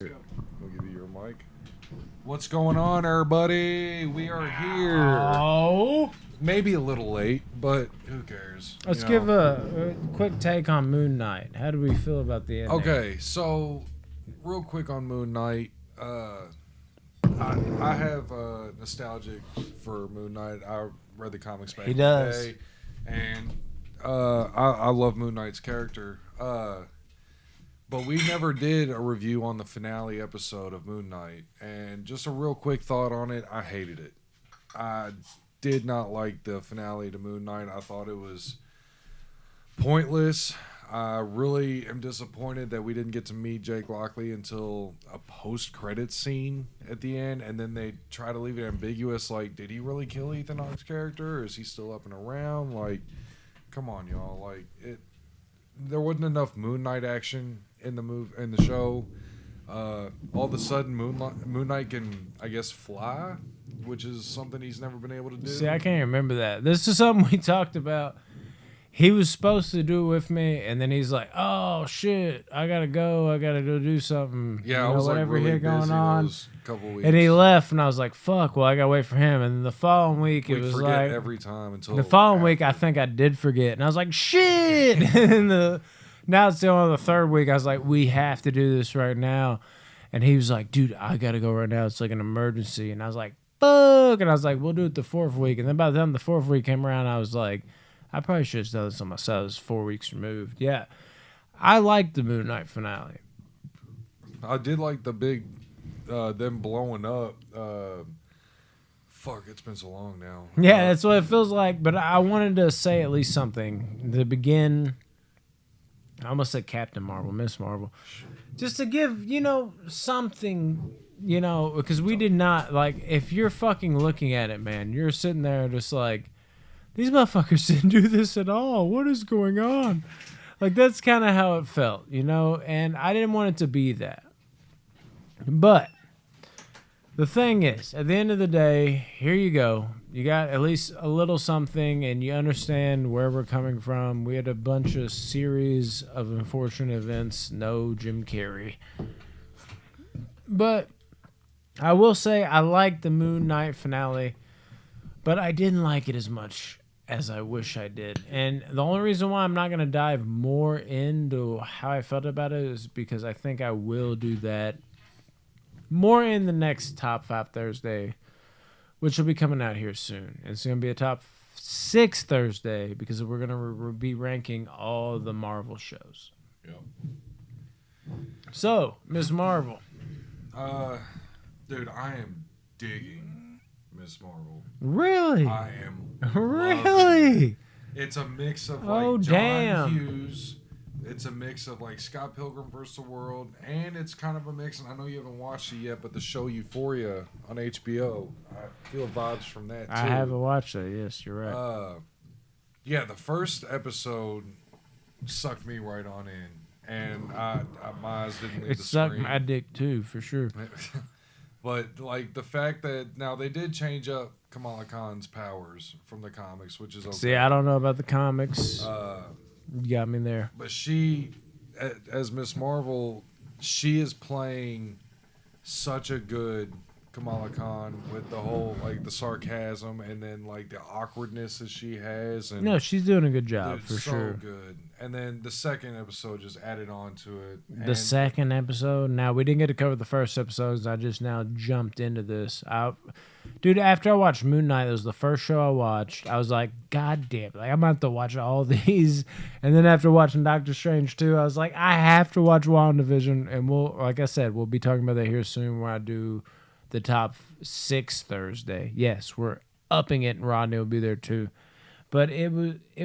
Here, I'll give you your mic. What's going on, everybody? We are here. Oh, Maybe a little late, but who cares? let's give a quick take on Moon Knight. How do we feel about the ending? Okay, so real quick on Moon Knight. I have nostalgic for Moon Knight. I read the comics back He in the does. day, and I love Moon Knight's character. But we never did a review on the finale episode of Moon Knight. And just a real quick thought on it, I hated it. I did not like the finale to Moon Knight. I thought it was pointless. I really am disappointed that we didn't get to meet Jake Lockley until a post-credits scene at the end, and then they try to leave it ambiguous, like, did he really kill Ethan Hawke's character, or is he still up and around? Like, come on, y'all. Like, there wasn't enough Moon Knight action in the show. All of a sudden, Moon Knight can, I guess, fly, which is something he's never been able to do. See, I can't remember that. This is something we talked about. He was supposed to do it with me, and then he's like, "Oh shit, I gotta go. I gotta go do something." Yeah, I was like really here busy those couple weeks. And he left, and I was like, "Fuck, well, I gotta wait for him." And then the following week, We it was forget like every time until the following week, I after. think I did forget, and I was like, "Shit!" And now it's still on the third week. I was like, "We have to do this right now," and he was like, "Dude, I gotta go right now. It's like an emergency." And I was like, "Fuck!" And I was like, "We'll do it the fourth week." And then by the time the fourth week came around, I was like, "I probably should have done this on myself. It was 4 weeks removed." Yeah, I liked the Moon Knight finale. I did like the big them blowing up. Fuck, it's been so long now. Yeah, that's what it feels like. But I wanted to say at least something to begin. I almost said Captain Marvel, Miss Marvel, just to give something, because we did not like. If you're fucking looking at it, man, you're sitting there just like, these motherfuckers didn't do this at all. What is going on? Like, that's kind of how it felt, and I didn't want it to be that. But the thing is, at the end of the day, here you go. You got at least a little something, and you understand where we're coming from. We had a bunch of series of unfortunate events. No Jim Carrey. But I will say I liked the Moon Knight finale, but I didn't like it as much as I wish I did. And the only reason why I'm not going to dive more into how I felt about it is because I think I will do that more in the next Top 5 Thursday, which will be coming out here soon. It's going to be a Top 6 Thursday because we're going to be ranking all the Marvel shows. Yep. So, Ms. Marvel. Dude, I am digging Miss Marvel. Really? I am Really? it. It's a mix of Oh, John damn. Hughes. It's a mix of Scott Pilgrim vs. the World, and it's kind of a mix. And I know you haven't watched it yet, but the show Euphoria on HBO, I feel vibes from that too. I haven't watched it. Yes, you're right. Yeah, the first episode sucked me right on in, and my eyes didn't leave It the sucked screen. my dick too, for sure. But the fact that now they did change up Kamala Khan's powers from the comics, which is okay. See, I don't know about the comics. You got me there. But she, as Miss Marvel, she is playing such a good Kamala Khan with the whole the sarcasm and then the awkwardness that she has. And No, she's doing a good job, dude, for so sure. good. And then the second episode just added on to it. The second episode. Now, we didn't get to cover the first episodes. I just now jumped into this. Dude, after I watched Moon Knight, it was the first show I watched. I was like, God damn, I'm going to have to watch all these. And then after watching Doctor Strange 2, I was like, I have to watch WandaVision. And like I said, we'll be talking about that here soon when I do the Top 6 Thursday. Yes, we're upping it, and Rodney will be there too. But it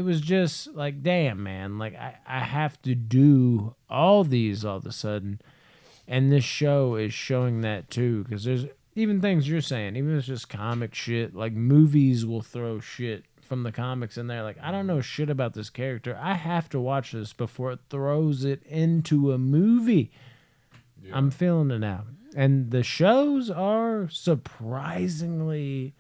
was just like, damn, man. I have to do all these all of a sudden. And this show is showing that too. Because there's even things you're saying, even if it's just comic shit, movies will throw shit from the comics in there. I don't know shit about this character. I have to watch this before it throws it into a movie. Yeah. I'm feeling it now. And the shows are surprisingly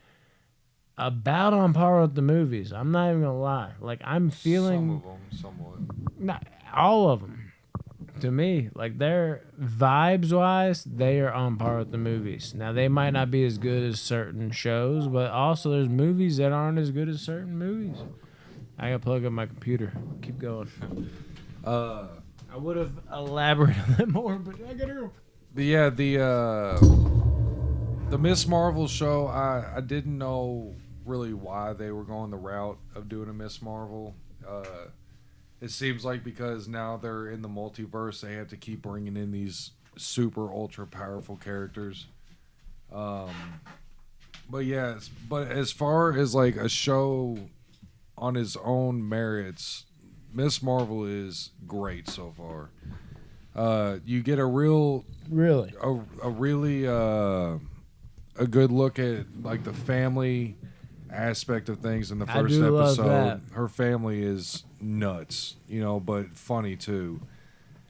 about on par with the movies. I'm not even gonna lie. I'm feeling some of them somewhat. not all of them. to me, like their vibes wise, they are on par with the movies. Now they might not be as good as certain shows, but also there's movies that aren't as good as certain movies. I gotta plug up my computer. Keep going. I would have elaborated on that more, but I gotta go. But yeah, the Miss Marvel show, I didn't know really why they were going the route of doing a Miss Marvel. It seems like because now they're in the multiverse, they have to keep bringing in these super ultra powerful characters. But yeah, but as far as like a show on its own merits, Miss Marvel is great so far. You get a really a good look at like the family aspect of things in the first episode. Her family is nuts, but funny too.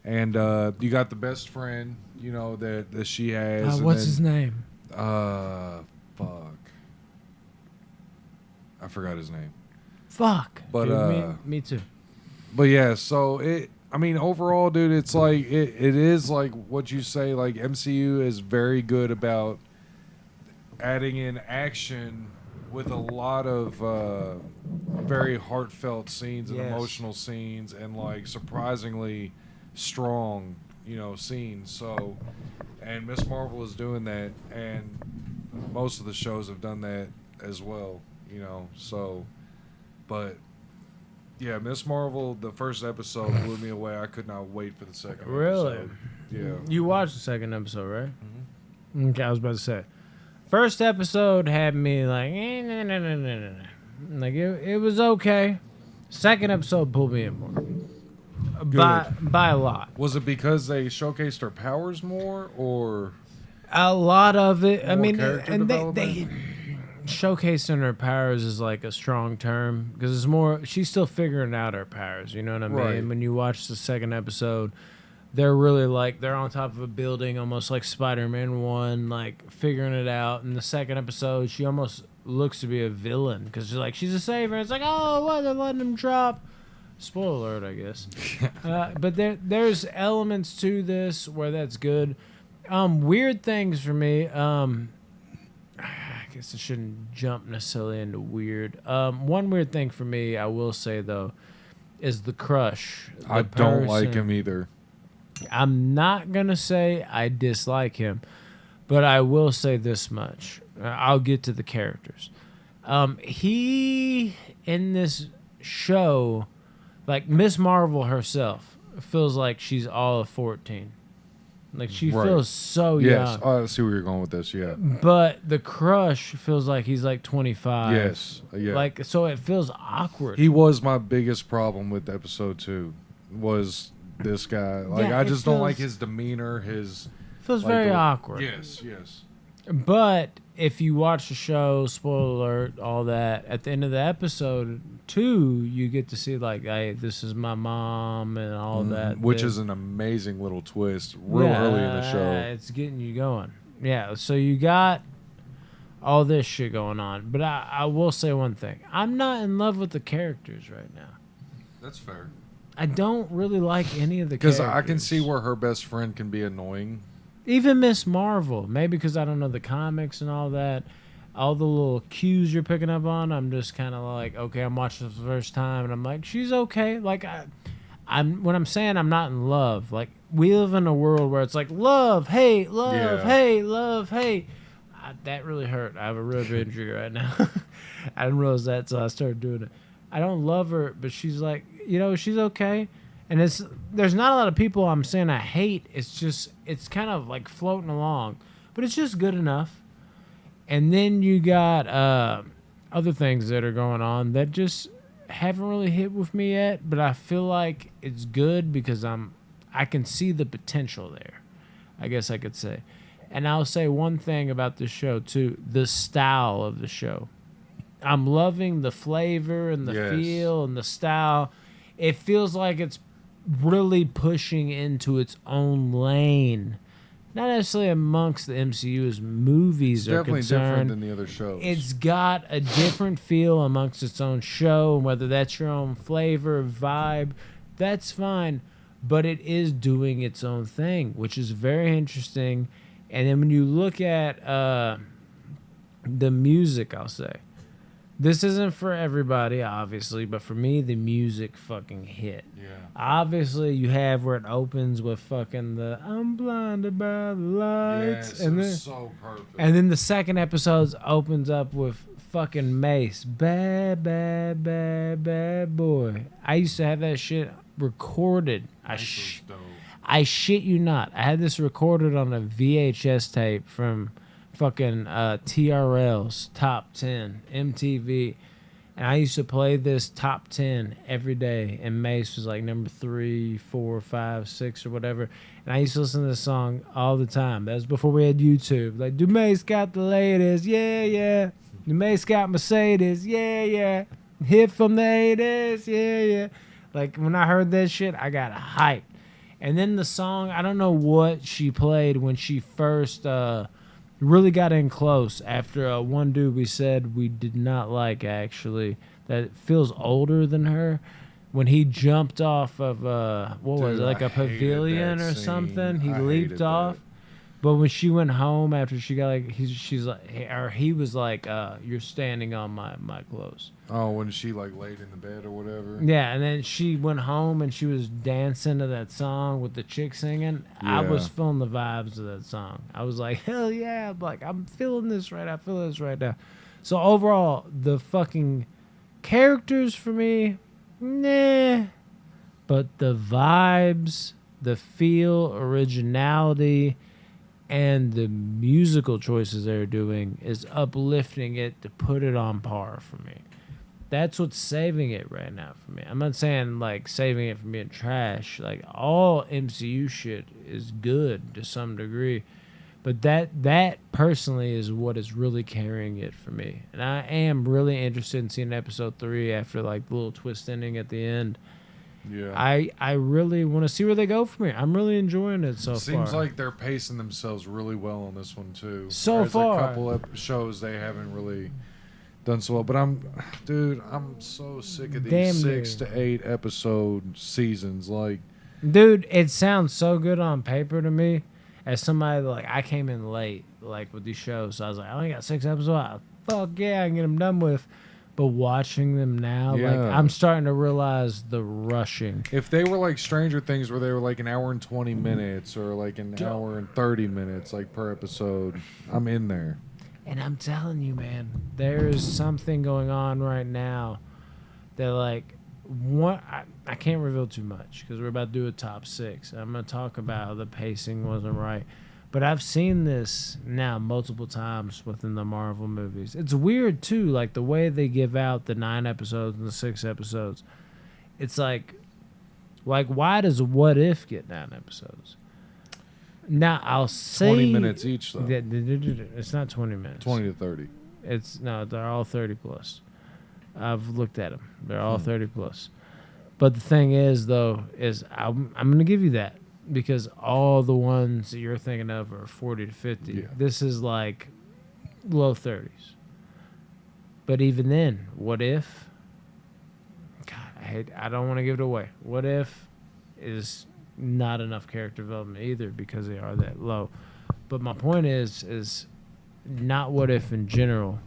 And you got the best friend, that she has. What's his name? Fuck. I forgot his name. Fuck. But dude, me too. But yeah, so overall, dude, it's like it is like what you say. Like MCU is very good about adding in action with a lot of very heartfelt scenes and emotional scenes and like surprisingly strong, scenes. So, and Miss Marvel is doing that, and most of the shows have done that as well, So, but yeah, Miss Marvel, the first episode blew me away. I could not wait for the second episode. Yeah. You watched the second episode, right? Mm-hmm. Okay, I was about to say. First episode had me like, no. Like it was okay. Second episode pulled me in more. By a lot. Was it because they showcased her powers more, or a lot of it? I mean, and they showcasing her powers is like a strong term because it's more. She's still figuring out her powers. You know what I mean? Right. When you watch the second episode, they're really like they're on top of a building, almost like Spider-Man 1, like figuring it out. In the second episode, she almost looks to be a villain because she's a saver. It's like, oh, what? They're letting him drop. Spoiler alert, I guess. But there's elements to this where that's good. Weird things for me. I guess I shouldn't jump necessarily into weird. One weird thing for me, I will say though, is the crush. I don't like him either. I'm not gonna say I dislike him, but I will say this much. I'll get to the characters. He in this show, like Miss Marvel herself, feels like she's all of 14. Like she feels so young. Yes, I see where you're going with this. Yeah, but the crush feels like he's like 25. Yes, yeah. Like so, it feels awkward. He was my biggest problem with episode 2. Was this guy I just don't like his demeanor. His feels very awkward. Yes. But if you watch the show, spoiler alert, all that, at the end of the episode 2, you get to see like, hey, this is my mom and all that. Which is an amazing little twist early in the show. It's getting you going. Yeah, so you got all this shit going on. But I will say one thing. I'm not in love with the characters right now. That's fair. I don't really like any of the characters. Because I can see where her best friend can be annoying. Even Miss Marvel. Maybe because I don't know the comics and all that. All the little cues you're picking up on, I'm just kind of like, okay, I'm watching this the first time, and I'm like, she's okay. Like, when I'm saying I'm not in love, like, we live in a world where it's like, love, hate, love, hate, love, hate. That really hurt. I have a rib injury right now. I didn't realize that until I started doing it. I don't love her, but she's like, she's okay. And there's not a lot of people I'm saying I hate. It's kind of like floating along, but it's just good enough. And then you got other things that are going on that just haven't really hit with me yet, but I feel like it's good because I can see the potential there, I guess I could say. And I'll say one thing about this show too, the style of the show. I'm loving the flavor and the feel and the style. It feels like it's really pushing into its own lane. Not necessarily amongst the MCU as movies are concerned. It's definitely different than the other shows. It's got a different feel amongst its own show, and whether that's your own flavor, vibe, that's fine. but it is doing its own thing, which is very interesting. And then when you look at the music, I'll say, this isn't for everybody, obviously, but for me, the music fucking hit. Yeah. Obviously, you have where it opens with fucking the "I'm blinded by the lights," Yes, and it then was so perfect. and then the second episode opens up with fucking Mace, bad, bad, bad, bad boy. I used to have that shit recorded. Nice was dope. I shit you not. I had this recorded on a VHS tape from fucking TRL's Top 10 MTV, and I used to play this Top 10 every day. And Mace was like number 3, 4, 5, 6, or whatever. And I used to listen to this song all the time. That was before we had YouTube. Like, do Mace got the latest? Yeah, yeah. Do Mace got Mercedes? Yeah, yeah. Hit from the 80s? Yeah, yeah. Like, when I heard that shit, I got hyped. And then the song, I don't know what she played when she first really got in close after one dude we said we did not like, actually, that feels older than her. When he jumped off of, what was it, like I a hated pavilion that or scene. something? He I leaped hated off. that. But when she went home after she got like, she's like, or he was like, you're standing on my clothes. Oh, when she like laid in the bed or whatever. Yeah, and then she went home and she was dancing to that song with the chick singing. I was Yeah. feeling the vibes of that song. I was like, hell yeah. I'm like, I'm feeling this right now. I feel this right now. So overall, the fucking characters for me, nah. But the vibes, the feel, originality, and the musical choices they're doing is uplifting it to put it on par for me. That's what's saving it right now for me. I'm not saying like saving it from being trash. Like all MCU shit is good to some degree, but that personally is what is really carrying it for me. And I am really interested in seeing episode 3 after like the little twist ending at the end. Yeah. I really want to see where they go from here. I'm really enjoying it so far. Seems like they're pacing themselves really well on this one too. So There's far. a couple of shows they haven't really done so well. But I'm so sick of these Damn 6 near. to 8 episode seasons. Like, Dude, it sounds so good on paper to me. As somebody like I came in late, like with these shows, so I was like, I only got 6 episodes. Fuck yeah, I can get them done with. But watching them now, like Yeah. I'm starting to realize the rushing. if they were like Stranger Things, where they were like an hour and 20 minutes or like an hour and 30 minutes, like per episode, I'm in there. And I'm telling you, man, there is something going on right now that like I can't reveal too much because we're about to do a top 6. I'm gonna talk about how the pacing wasn't right, but I've seen this now multiple times within the Marvel movies. It's weird too, like the way they give out the 9 episodes and the 6 episodes. It's like why does What If get 9 episodes? Now I'll say 20 minutes each, though. It's not 20 minutes. 20 to 30. It's no, they're all 30 plus. I've looked at them. They're all 30 plus. But the thing is, though, is I'm going to give you that because all the ones that you're thinking of are 40 to 50. Yeah. This is like low 30s. But even then, What If? God, I don't want to give it away. What If is not enough character development either because they are that low. But my point is not What If in general.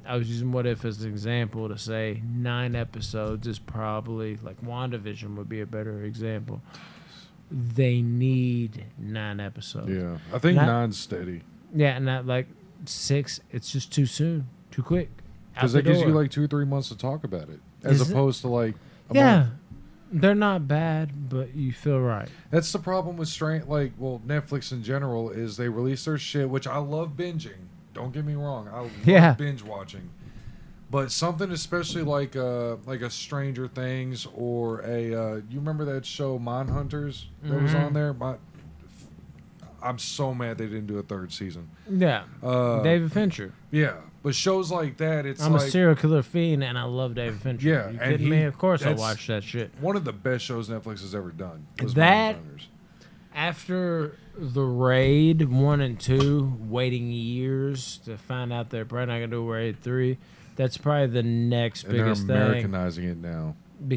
I was using What If as an example to say 9 episodes is probably, like WandaVision would be a better example. They need 9 episodes. Yeah. I think Not- 9's steady. Yeah, and not like 6, it's just too soon, too quick. Out Because the that gives you door. like 2 or 3 months to talk about it. As Is it? opposed to like a Yeah. month. They're not bad, but you feel right. That's the problem with Netflix in general is they release their shit, which I love binging. Don't get me wrong, I love Yeah. binge watching. But something especially like a Stranger Things or you remember that show Mindhunters that was Mhm. on there? I'm so mad they didn't do a 3rd season. Yeah. David Fincher. Yeah, but shows like that, it's I'm a like serial killer fiend, and I love David Fincher. Yeah, You and kidding me? he- Of course I that's- watch that shit. one of the best shows Netflix has ever done. Was That- Mindhunters. After The Raid 1 and 2, waiting years to find out they're probably not going to do Raid 3, that's probably the next And they're biggest thing. Americanizing it now.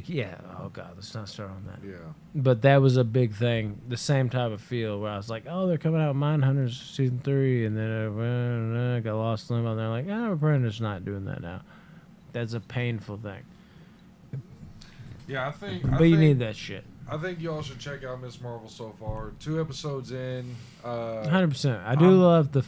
Yeah. Oh God, let's not start on that. Yeah. But that was a big thing. The same type of feel where I was like, oh, they're coming out with Mindhunters season 3, and then I got lost in limbo. And they're like, oh, we're probably just not doing that now. That's a painful thing. Yeah, I think. But you need that shit. I think y'all should check out Miss Marvel so far. 2 episodes in. 100%. I do love the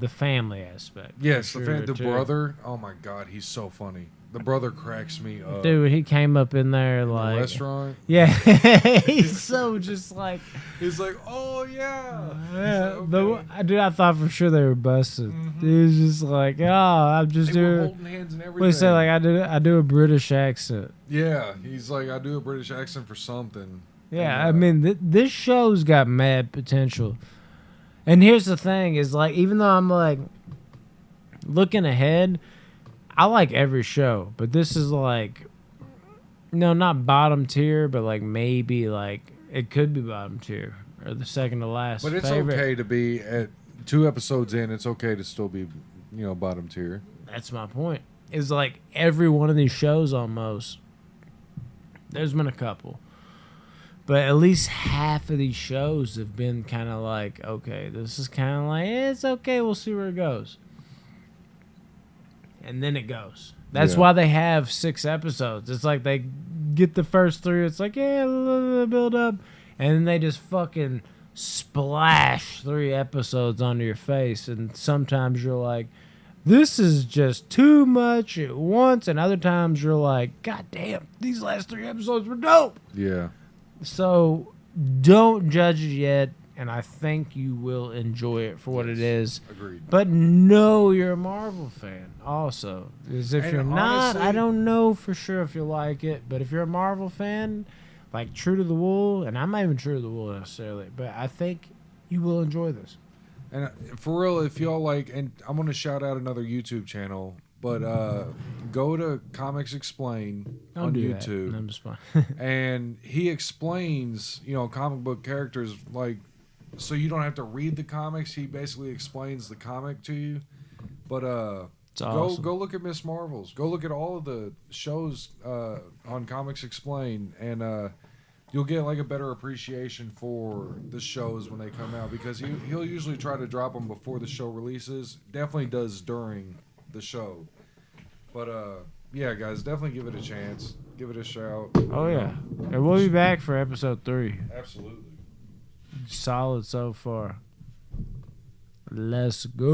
family aspect. Yes, for the sure, too. brother. Oh my God, he's so funny. The brother cracks me up. Dude, he came up in there in like the restaurant. Yeah, he's so just like. He's like, oh yeah. Yeah, Like, okay. dude, I thought for sure they were busted. He was just like, oh, I'm just They were doing. holding hands and everything. What he say? Like I do a British accent. Yeah, he's like, I do a British accent for something. Yeah, And, I mean, this show's got mad potential. And here's the thing: is like, even though I'm like looking ahead, I like every show, but this is like, no, not bottom tier, but like maybe like it could be bottom tier or the second to last. But it's favorite. okay to be at 2 episodes in. It's okay to still be, bottom tier. That's my point. Is like every one of these shows almost. There's been a couple. But at least half of these shows have been kind of like, okay, this is kind of like, it's okay, we'll see where it goes. And then it goes. That's Yeah. why they have 6 episodes. It's like they get the first 3, it's like, yeah, build up. And then they just fucking splash 3 episodes onto your face. And sometimes you're like, this is just too much at once. And other times you're like, God damn, these last 3 episodes were dope. Yeah. So don't judge it yet, and I think you will enjoy it for what it is. Agreed. But know you're a Marvel fan also. Because if And you're not, I honestly- don't know for sure if you'll like it. But if you're a Marvel fan, like true to the wool, and I'm not even true to the wool necessarily, but I think you will enjoy this. And for real, if y'all like, and I'm going to shout out another YouTube channel, but go to Comics Explain Don't on do YouTube. that. I'm just fine. And he explains, comic book characters, like, so you don't have to read the comics. He basically explains the comic to you. But It's awesome. go look at Miss Marvel's. Go look at all of the shows on Comics Explain, and you'll get like a better appreciation for the shows when they come out, because he'll usually try to drop them before the show releases. Definitely does during the show. But yeah, guys, definitely give it a chance. Give it a shout. Oh, yeah. And we'll be back for episode 3. Absolutely. Solid so far. Let's go.